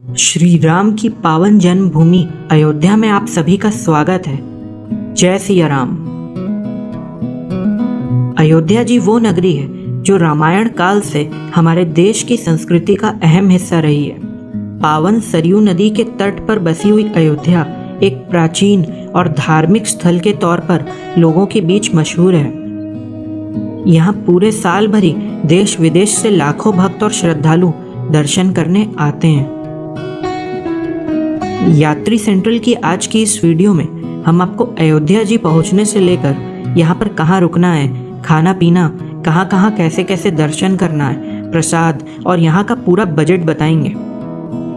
श्री राम की पावन जन्मभूमि अयोध्या में आप सभी का स्वागत है। जय सिया राम। अयोध्या जी वो नगरी है जो रामायण काल से हमारे देश की संस्कृति का अहम हिस्सा रही है। पावन सरयू नदी के तट पर बसी हुई अयोध्या एक प्राचीन और धार्मिक स्थल के तौर पर लोगों के बीच मशहूर है। यहाँ पूरे साल भरी देश विदेश से लाखों भक्त और श्रद्धालु दर्शन करने आते हैं। यात्री सेंट्रल की आज की इस वीडियो में हम आपको अयोध्या जी पहुंचने से लेकर यहाँ पर कहाँ रुकना है, खाना पीना, कहाँ कहाँ कैसे कैसे दर्शन करना है, प्रसाद और यहाँ का पूरा बजट बताएंगे।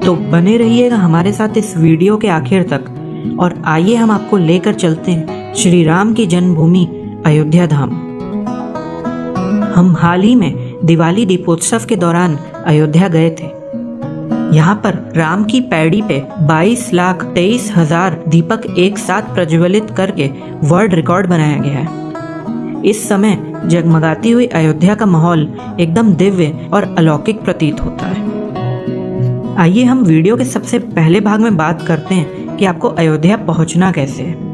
तो बने रहिएगा हमारे साथ इस वीडियो के आखिर तक और आइए हम आपको लेकर चलते हैं श्री राम की जन्मभूमि अयोध्या धाम। हम हाल ही में दिवाली दीपोत्सव के दौरान अयोध्या गए थे। यहाँ पर राम की पैड़ी पे 22,23,000 दीपक एक साथ प्रज्वलित करके वर्ल्ड रिकॉर्ड बनाया गया है। इस समय जगमगाती हुई अयोध्या का माहौल एकदम दिव्य और अलौकिक प्रतीत होता है। आइए हम वीडियो के सबसे पहले भाग में बात करते हैं कि आपको अयोध्या पहुंचना कैसे है।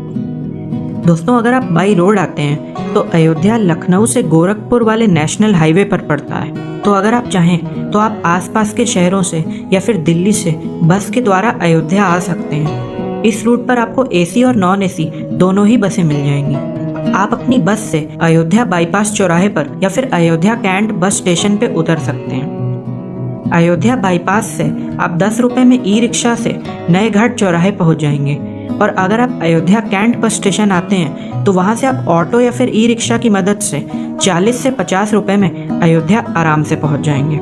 दोस्तों, अगर आप बाई रोड आते हैं तो अयोध्या लखनऊ से गोरखपुर वाले नेशनल हाईवे पर पड़ता है। तो अगर आप चाहें तो आप आसपास के शहरों से या फिर दिल्ली से बस के द्वारा अयोध्या आ सकते हैं। इस रूट पर आपको एसी और नॉन एसी दोनों ही बसें मिल जाएंगी। आप अपनी बस से अयोध्या बाईपास चौराहे पर या फिर अयोध्या कैंट बस स्टेशन पे उतर सकते हैं। अयोध्या बाईपास से आप 10 रुपए में ई रिक्शा से नए घाट चौराहे पहुंच जाएंगे और अगर आप अयोध्या कैंट बस स्टेशन आते हैं तो वहां से आप ऑटो या फिर ई रिक्शा की मदद से 40 से 50 रुपए में अयोध्या आराम से पहुंच जाएंगे।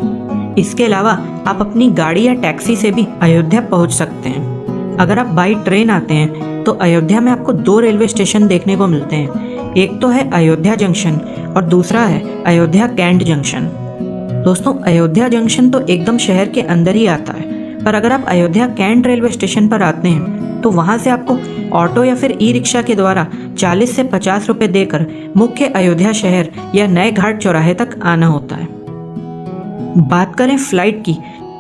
इसके अलावा आप अपनी गाड़ी या टैक्सी से भी अयोध्या पहुंच सकते हैं। अगर आप बाई ट्रेन आते हैं तो अयोध्या में आपको 2 रेलवे स्टेशन देखने को मिलते हैं। एक तो है अयोध्या जंक्शन और दूसरा है अयोध्या कैंट जंक्शन। दोस्तों, अयोध्या जंक्शन तो एकदम शहर के अंदर ही आता है, पर अगर आप अयोध्या कैंट रेलवे स्टेशन पर आते हैं तो वहां से आपको ऑटो या फिर ई रिक्शा के द्वारा 40 से 50 रुपए देकर मुख्य अयोध्या शहर या नए घाट चौराहे तक आना होता है। बात करें फ्लाइट की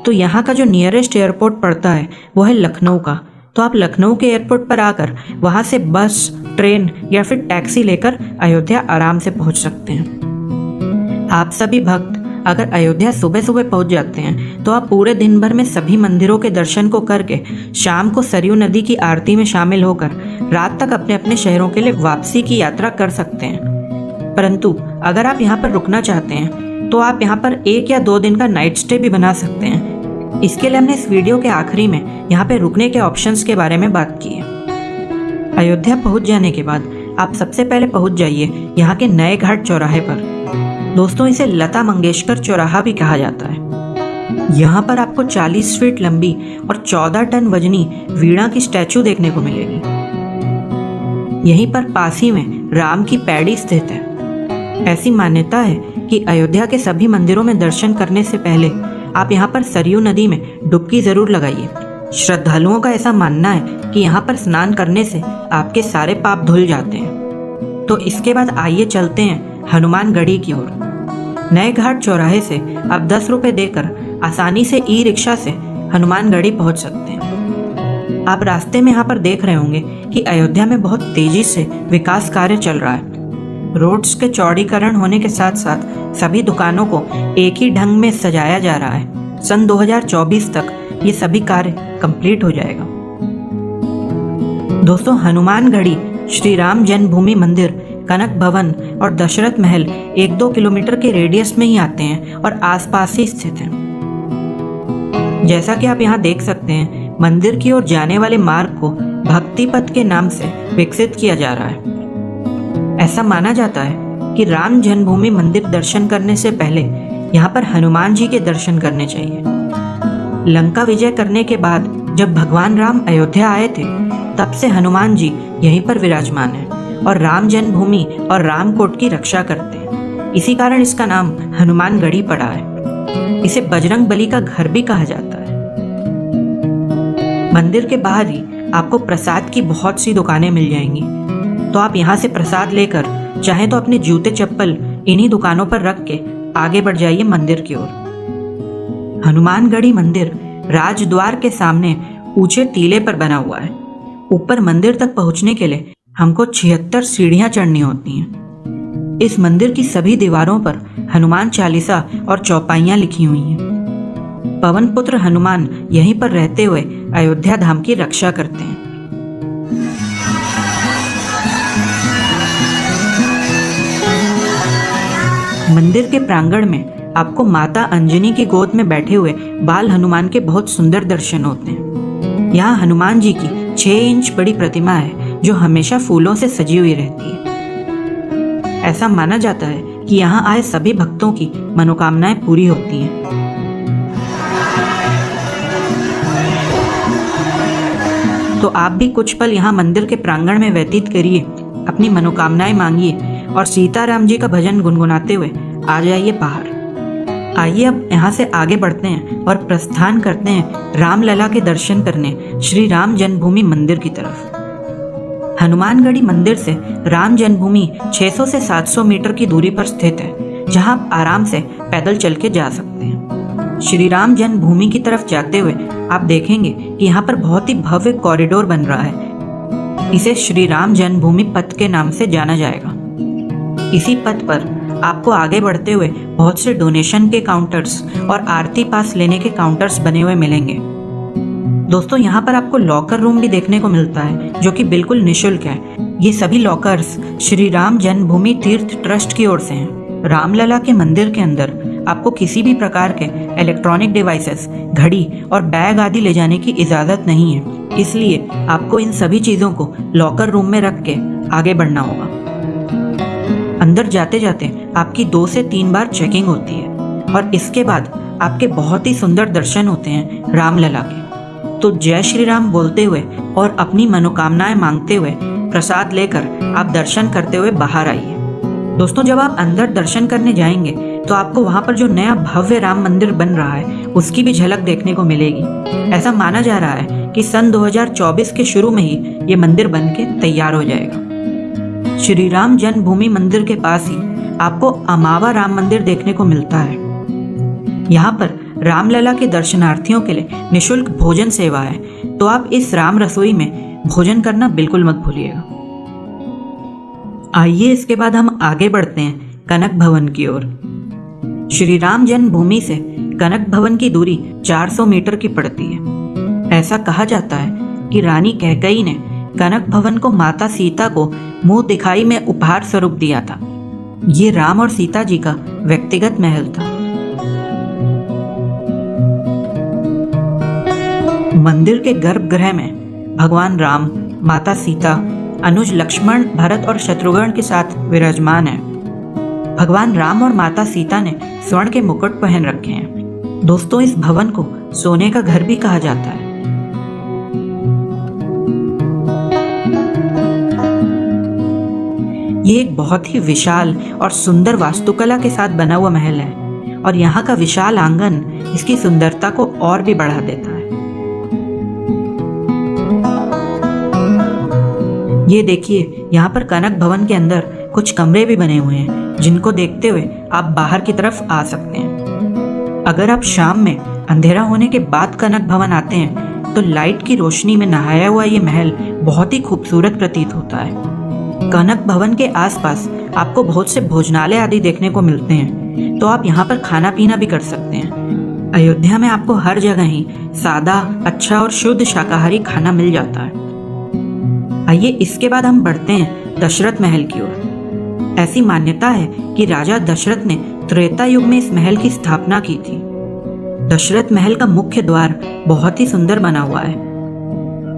तो यहाँ का जो नियरेस्ट एयरपोर्ट पड़ता है वो है लखनऊ का। तो आप लखनऊ के एयरपोर्ट पर आकर वहां से बस, ट्रेन या फिर टैक्सी लेकर अयोध्या आराम से पहुंच सकते हैं। आप सभी भक्त अगर अयोध्या सुबह सुबह पहुंच जाते हैं तो आप पूरे दिन भर में सभी मंदिरों के दर्शन को करके शाम को सरयू नदी की आरती में शामिल होकर रात तक अपने अपने शहरों के लिए वापसी की यात्रा कर सकते हैं। परंतु अगर आप यहाँ पर रुकना चाहते हैं तो आप यहाँ पर 1 या 2 दिन का नाइट स्टे भी बना सकते हैं। इसके लिए हमने इस वीडियो के आखिरी में यहाँ पे रुकने के ऑप्शंस के बारे में बात की है। अयोध्या पहुंच जाने के बाद आप सबसे पहले पहुंच जाइए यहाँ के नए घाट चौराहे पर। दोस्तों, इसे लता मंगेशकर चौराहा भी कहा जाता है। यहाँ पर आपको 40 फीट लंबी और 14 टन वजनी वीणा की स्टैचू देखने को मिलेगी। यहीं पर पास ही में राम की पैड़ी स्थित है। ऐसी मान्यता है कि अयोध्या के सभी मंदिरों में दर्शन करने से पहले आप यहाँ पर सरयू नदी में डुबकी जरूर लगाइए। श्रद्धालुओं का ऐसा मानना है कि यहाँ पर स्नान करने से आपके सारे पाप धुल जाते हैं। तो इसके बाद आइए चलते हैं हनुमानगढ़ी की ओर। नए घाट चौराहे से आप 10 रुपए देकर आसानी से ई रिक्शा से हनुमानगढ़ी पहुंच सकते हैं। आप रास्ते में यहाँ पर देख रहे होंगे कि अयोध्या में बहुत तेजी से विकास कार्य चल रहा है। रोड्स के चौड़ीकरण होने के साथ साथ सभी दुकानों को एक ही ढंग में सजाया जा रहा है। सन 2024 तक ये सभी कार्य कंप्लीट हो जाएगा। दोस्तों, हनुमानगढ़ी श्री राम जन्मभूमि मंदिर, कनक भवन और दशरथ महल 1-2 किलोमीटर के रेडियस में ही आते हैं और आसपास ही स्थित हैं। जैसा कि आप यहाँ देख सकते हैं, मंदिर की ओर जाने वाले मार्ग को भक्ति पथ के नाम से विकसित किया जा रहा है। ऐसा माना जाता है कि राम जन्मभूमि मंदिर दर्शन करने से पहले यहाँ पर हनुमान जी के दर्शन करने चाहिए। लंका विजय करने के बाद जब भगवान राम अयोध्या आए थे तब से हनुमान जी यहीं पर विराजमान है और राम जन्मभूमि और रामकोट की रक्षा करते हैं। इसी कारण इसका नाम हनुमानगढ़ी पड़ा है। इसे बजरंग बली का घर भी कहा जाता है। मंदिर के बाहर ही आपको प्रसाद की बहुत सी दुकानें मिल जाएंगी। तो आप यहाँ से प्रसाद लेकर चाहे तो अपने जूते चप्पल इन्हीं दुकानों पर रख के आगे बढ़ जाइए मंदिर की ओर। हनुमानगढ़ी मंदिर राजद्वार के सामने ऊंचे टीले पर बना हुआ है। ऊपर मंदिर तक पहुंचने के लिए हमको 76 सीढ़ियां चढ़नी होती हैं। इस मंदिर की सभी दीवारों पर हनुमान चालीसा और चौपाइयां लिखी हुई हैं। पवन पुत्र हनुमान यहीं पर रहते हुए अयोध्या धाम की रक्षा करते हैं। मंदिर के प्रांगण में आपको माता अंजनी की गोद में बैठे हुए बाल हनुमान के बहुत सुंदर दर्शन होते हैं। यहाँ हनुमान जी की 6 इंच बड़ी प्रतिमा है जो हमेशा फूलों से सजी हुई रहती है। ऐसा माना जाता है कि यहाँ आए सभी भक्तों की मनोकामनाएं पूरी होती हैं। तो आप भी कुछ पल यहाँ मंदिर के प्रांगण में व्यतीत करिए, अपनी मनोकामनाएं मांगिए और सीताराम जी का भजन गुनगुनाते हुए आ जाइए बाहर। आइए अब यहाँ से आगे बढ़ते हैं और प्रस्थान करते हैं रामलला के दर्शन करने श्री राम जन्मभूमि मंदिर की तरफ। हनुमानगढ़ी मंदिर से राम जन्मभूमि 600 से 700 मीटर की दूरी पर स्थित है, जहाँ आप आराम से पैदल चल के जा सकते हैं। श्री राम जन्मभूमि की तरफ जाते हुए आप देखेंगे कि यहाँ पर बहुत ही भव्य कॉरिडोर बन रहा है। इसे श्री राम जन्मभूमि पथ के नाम से जाना जाएगा। इसी पथ पर आपको आगे बढ़ते हुए बहुत से डोनेशन के काउंटर्स और आरती पास लेने के काउंटर्स बने हुए मिलेंगे। दोस्तों, यहाँ पर आपको लॉकर रूम भी देखने को मिलता है जो कि बिल्कुल निःशुल्क है। ये सभी लॉकर्स श्री राम जन्मभूमि तीर्थ ट्रस्ट की ओर से हैं। रामलला के मंदिर के अंदर आपको किसी भी प्रकार के इलेक्ट्रॉनिक डिवाइसेस, घड़ी और बैग आदि ले जाने की इजाजत नहीं है, इसलिए आपको इन सभी चीजों को लॉकर रूम में रख के आगे बढ़ना होगा। अंदर जाते जाते आपकी 2 से 3 बार चेकिंग होती है और इसके बाद आपके बहुत ही सुंदर दर्शन होते हैं रामलला के। तो जय श्री राम बोलते हुए और अपनी मनोकामनाएं मांगते हुए प्रसाद लेकर आप दर्शन करते हुए बाहर आइए। दोस्तों, जब आप अंदर दर्शन करने जाएंगे तो आपको वहां पर जो नया भव्य राम मंदिर बन रहा है उसकी भी झलक देखने को मिलेगी। ऐसा माना जा रहा है कि सन 2024 के शुरू में ही ये मंदिर बन के तैयार हो जाएगा। श्री राम जन्मभूमि मंदिर के पास ही आपको अमावा राम मंदिर देखने को मिलता है। यहाँ पर रामलला के दर्शनार्थियों के लिए निःशुल्क भोजन सेवा है, तो आप इस राम रसोई में भोजन करना बिल्कुल मत भूलिएगा। आइए इसके बाद हम आगे बढ़ते हैं कनक भवन की ओर। श्री राम जन्मभूमि से कनक भवन की दूरी 400 मीटर की पड़ती है। ऐसा कहा जाता है कि रानी कैकेयी ने कनक भवन को माता सीता को मुंह दिखाई में उपहार स्वरूप दिया था। ये राम और सीता जी का व्यक्तिगत महल था। मंदिर के गर्भगृह में भगवान राम, माता सीता, अनुज लक्ष्मण, भरत और शत्रुघ्न के साथ विराजमान है। भगवान राम और माता सीता ने स्वर्ण के मुकुट पहन रखे हैं। दोस्तों, इस भवन को सोने का घर भी कहा जाता है। ये एक बहुत ही विशाल और सुंदर वास्तुकला के साथ बना हुआ महल है और यहाँ का विशाल आंगन इसकी सुंदरता को और भी बढ़ा देता है। ये देखिए, यहाँ पर कनक भवन के अंदर कुछ कमरे भी बने हुए हैं जिनको देखते हुए आप बाहर की तरफ आ सकते हैं। अगर आप शाम में अंधेरा होने के बाद कनक भवन आते हैं तो लाइट की रोशनी में नहाया हुआ ये महल बहुत ही खूबसूरत प्रतीत होता है। कनक भवन के आसपास आपको बहुत से भोजनालय आदि देखने को मिलते हैं, तो आप यहाँ पर खाना पीना भी कर सकते हैं। अयोध्या में आपको हर जगह ही सादा, अच्छा और शुद्ध शाकाहारी खाना मिल जाता है। आइए इसके बाद हम बढ़ते हैं दशरथ महल की ओर। ऐसी मान्यता है कि राजा दशरथ ने त्रेता युग में इस महल की स्थापना की थी। दशरथ महल का मुख्य द्वार बहुत ही सुंदर बना हुआ है।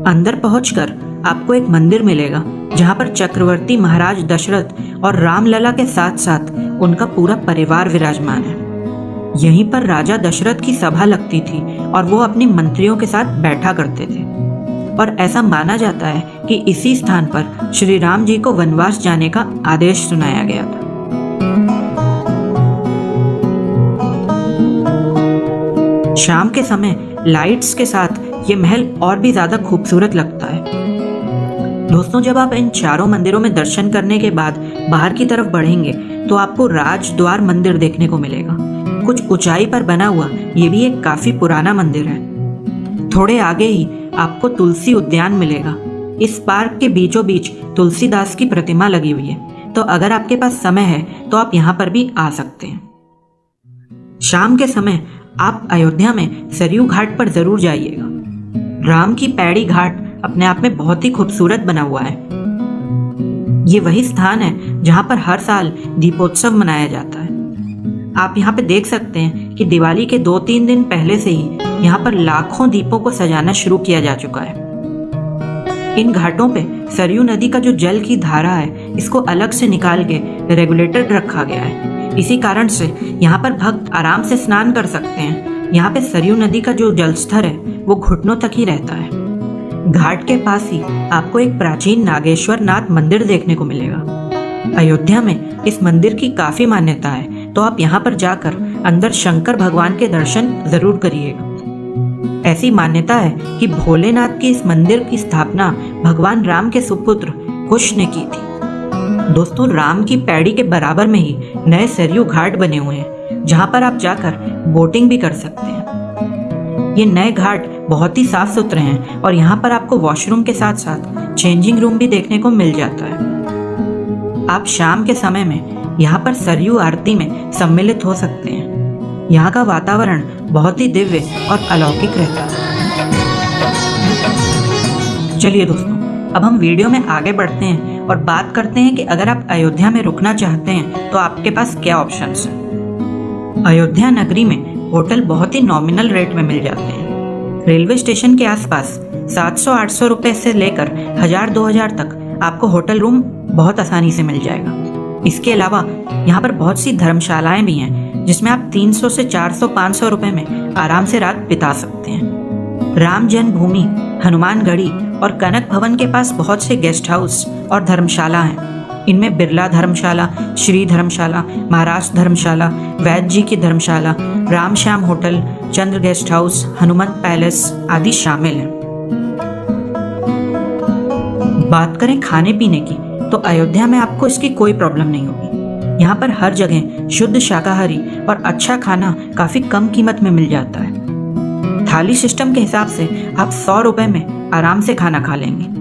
अंदर पहुंचकर आपको एक मंदिर मिलेगा जहां पर चक्रवर्ती महाराज दशरथ और रामलला के साथ साथ उनका पूरा परिवार विराजमान है। यहीं पर राजा दशरथ की सभा लगती थी और वो अपने मंत्रियों के साथ बैठा करते थे और ऐसा माना जाता है कि इसी स्थान पर श्री राम जी को वनवास जाने का आदेश सुनाया गया था। शाम के समय लाइट्स के साथ ये महल और भी ज्यादा खूबसूरत लगता है। दोस्तों, जब आप इन चारों मंदिरों में दर्शन करने के बाद बाहर की तरफ बढ़ेंगे तो आपको राजद्वार मंदिर देखने को मिलेगा। कुछ ऊंचाई पर बना हुआ ये भी एक काफी पुराना मंदिर है। थोड़े आगे ही आपको तुलसी उद्यान मिलेगा। इस पार्क के बीचों बीच तुलसीदास की प्रतिमा लगी हुई है, तो अगर आपके पास समय है तो आप यहाँ पर भी आ सकते हैं। शाम के समय आप अयोध्या में सरयू घाट पर जरूर जाइएगा। राम की पैड़ी घाट अपने आप में बहुत ही खूबसूरत बना हुआ है। ये वही स्थान है जहाँ पर हर साल दीपोत्सव मनाया जाता है। आप यहाँ पे देख सकते हैं कि दिवाली के 2-3 दिन पहले से ही यहाँ पर लाखों दीपों को सजाना शुरू किया जा चुका है। इन घाटों पे सरयू नदी का जो जल की धारा है, इसको अलग से निकाल के रेगुलेटर रखा गया है। इसी कारण से यहाँ पर भक्त आराम से स्नान कर सकते हैं। यहाँ पे सरयू नदी का जो जलस्तर है वो घुटनों तक ही रहता है। घाट के पास ही आपको एक प्राचीन नागेश्वर नाथ मंदिर देखने को मिलेगा। अयोध्या में इस मंदिर की काफी मान्यता है, तो आप यहाँ पर जाकर अंदर शंकर भगवान के दर्शन जरूर करिएगा। ऐसी मान्यता है कि भोलेनाथ की इस मंदिर की स्थापना भगवान राम के सुपुत्र कुश ने की थी। दोस्तों, राम की पैड़ी के बराबर में ही नए सरयू घाट बने हुए हैं, जहाँ पर आप जाकर बोटिंग भी कर सकते हैं। ये नए घाट बहुत ही साफ सुथरे हैं और यहाँ पर आपको वॉशरूम के साथ साथ चेंजिंग रूम भी देखने को मिल जाता है। आप शाम के समय में यहाँ पर सरयू आरती में सम्मिलित हो सकते हैं। यहाँ का वातावरण बहुत ही दिव्य और अलौकिक रहता है। चलिए दोस्तों, अब हम वीडियो में आगे बढ़ते हैं और बात करते हैं कि अगर आप अयोध्या में रुकना चाहते हैं तो आपके पास क्या ऑप्शंस हैं। अयोध्या नगरी में होटल बहुत ही नॉमिनल रेट में मिल जाते हैं। रेलवे स्टेशन के आसपास 700-800 रुपए से लेकर 1000-2000 तक आपको होटल रूम बहुत आसानी से मिल जाएगा। इसके अलावा यहाँ पर बहुत सी धर्मशालाएं भी हैं, जिसमें आप 300 से 400-500 रुपए में आराम से रात बिता सकते हैं। राम जन्मभूमि, हनुमानगढ़ी और कनक भवन के पास बहुत से गेस्ट हाउस और धर्मशाला हैं। इनमें बिरला धर्मशाला, श्री धर्मशाला, महाराष्ट्र धर्मशाला, वैद्य जी की धर्मशाला, राम श्याम होटल, चंद्र गेस्ट हाउस, हनुमंत पैलेस आदि शामिल हैं। बात करें खाने पीने की, तो अयोध्या में आपको इसकी कोई प्रॉब्लम नहीं होगी। यहाँ पर हर जगह शुद्ध शाकाहारी और अच्छा खाना काफी कम कीमत में मिल जाता है। थाली सिस्टम के हिसाब से आप 100 रुपए में आराम से खाना खा लेंगे।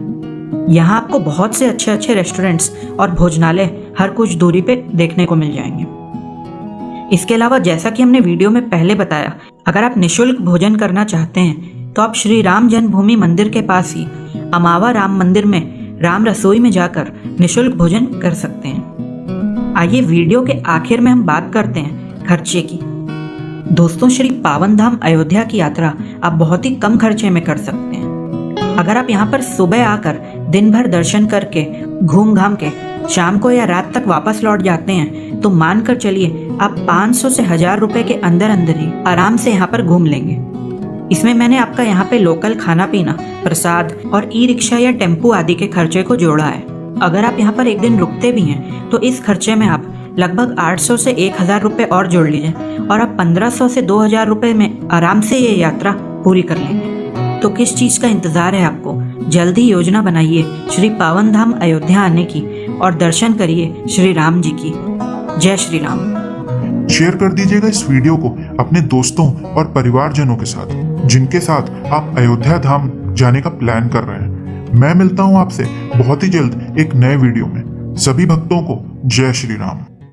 यहाँ आपको बहुत से अच्छे अच्छे रेस्टोरेंट्स और भोजनालय हर कुछ दूरी पे देखने को मिल जाएंगे। इसके अलावा जैसा कि हमने वीडियो में पहले बताया, अगर आप निःशुल्क भोजन करना चाहते हैं तो आप श्री राम जन्मभूमि मंदिर के पास ही अमावा राम मंदिर में राम रसोई में जाकर निःशुल्क भोजन कर सकते हैं। आइए वीडियो के आखिर में हम बात करते हैं खर्चे की। दोस्तों, श्री पावन धाम अयोध्या की यात्रा आप बहुत ही कम खर्चे में कर सकते हैं। अगर आप यहाँ पर सुबह आकर दिन भर दर्शन करके घूम घाम के शाम को या रात तक वापस लौट जाते हैं, तो मानकर चलिए आप 500 से 1000 रुपए के अंदर अंदर ही आराम से यहाँ पर घूम लेंगे। इसमें मैंने आपका यहाँ पे लोकल खाना पीना, प्रसाद और ई रिक्शा या टेम्पू आदि के खर्चे को जोड़ा है। अगर आप यहाँ पर एक दिन रुकते भी हैं तो इस खर्चे में आप लगभग 800 से 1000 रुपए और जोड़ लीजिए और आप 1500 से 2000 रुपए में आराम से ये यात्रा पूरी कर लेंगे। तो किस चीज का इंतजार है आपको? जल्दी योजना बनाइए श्री पावन धाम अयोध्या आने की और दर्शन करिए श्री राम जी की। जय श्री राम। शेयर कर दीजिएगा इस वीडियो को अपने दोस्तों और परिवारजनों के साथ, जिनके साथ आप अयोध्या धाम जाने का प्लान कर रहे हैं। मैं मिलता हूं आपसे बहुत ही जल्द एक नए वीडियो में। सभी भक्तों को जय श्री राम।